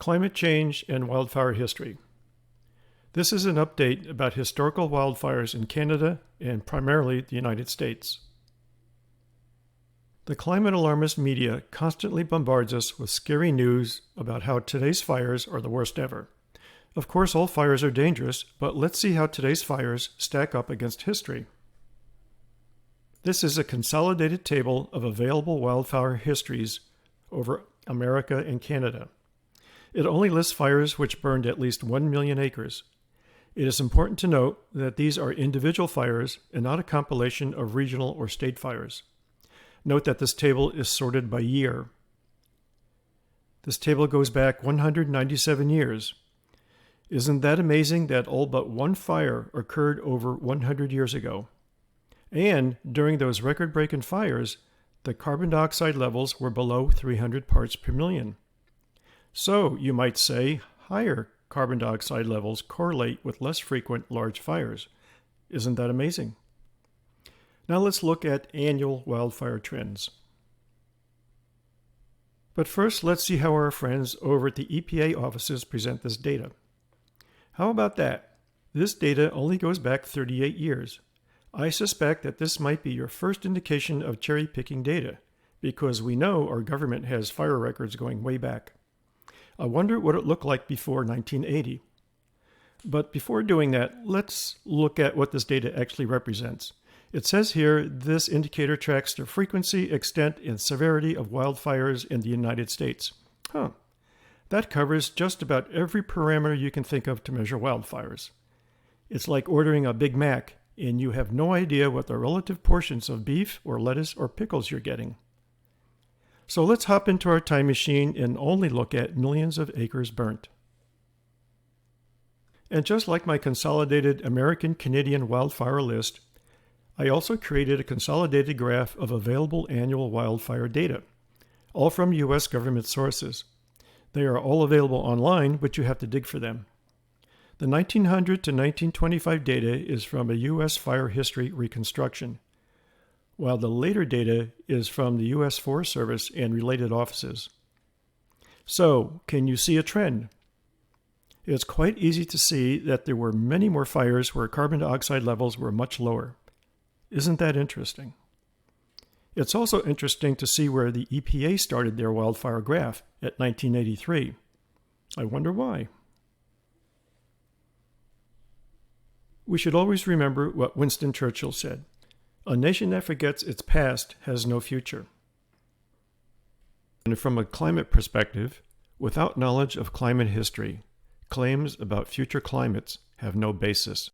Climate change and wildfire history. This is an update about historical wildfires in Canada and primarily the United States. The climate alarmist media constantly bombards us with scary news about how today's fires are the worst ever. Of course, all fires are dangerous, but let's see how today's fires stack up against history. This is a consolidated table of available wildfire histories over America and Canada. It only lists fires which burned at least 1 million acres. It is important to note that these are individual fires and not a compilation of regional or state fires. Note that this table is sorted by year. This table goes back 197 years. Isn't that amazing that all but one fire occurred over 100 years ago? And during those record-breaking fires, the carbon dioxide levels were below 300 parts per million. So, you might say, higher carbon dioxide levels correlate with less frequent large fires. Isn't that amazing? Now let's look at annual wildfire trends. But first, let's see how our friends over at the EPA offices present this data. How about that? This data only goes back 38 years. I suspect that this might be your first indication of cherry-picking data, because we know our government has fire records going way back. I wonder what it looked like before 1980. But before doing that, let's look at what this data actually represents. It says here, this indicator tracks the frequency, extent, and severity of wildfires in the United States. That covers just about every parameter you can think of to measure wildfires. It's like ordering a Big Mac, and you have no idea what the relative portions of beef or lettuce or pickles you're getting. So let's hop into our time machine and only look at millions of acres burnt. And just like my consolidated American-Canadian wildfire list, I also created a consolidated graph of available annual wildfire data, all from U.S. government sources. They are all available online, but you have to dig for them. The 1900 to 1925 data is from a U.S. fire history reconstruction, while the later data is from the U.S. Forest Service and related offices. So, can you see a trend? It's quite easy to see that there were many more fires where carbon dioxide levels were much lower. Isn't that interesting? It's also interesting to see where the EPA started their wildfire graph at 1983. I wonder why. We should always remember what Winston Churchill said. A nation that forgets its past has no future. And from a climate perspective, without knowledge of climate history, claims about future climates have no basis.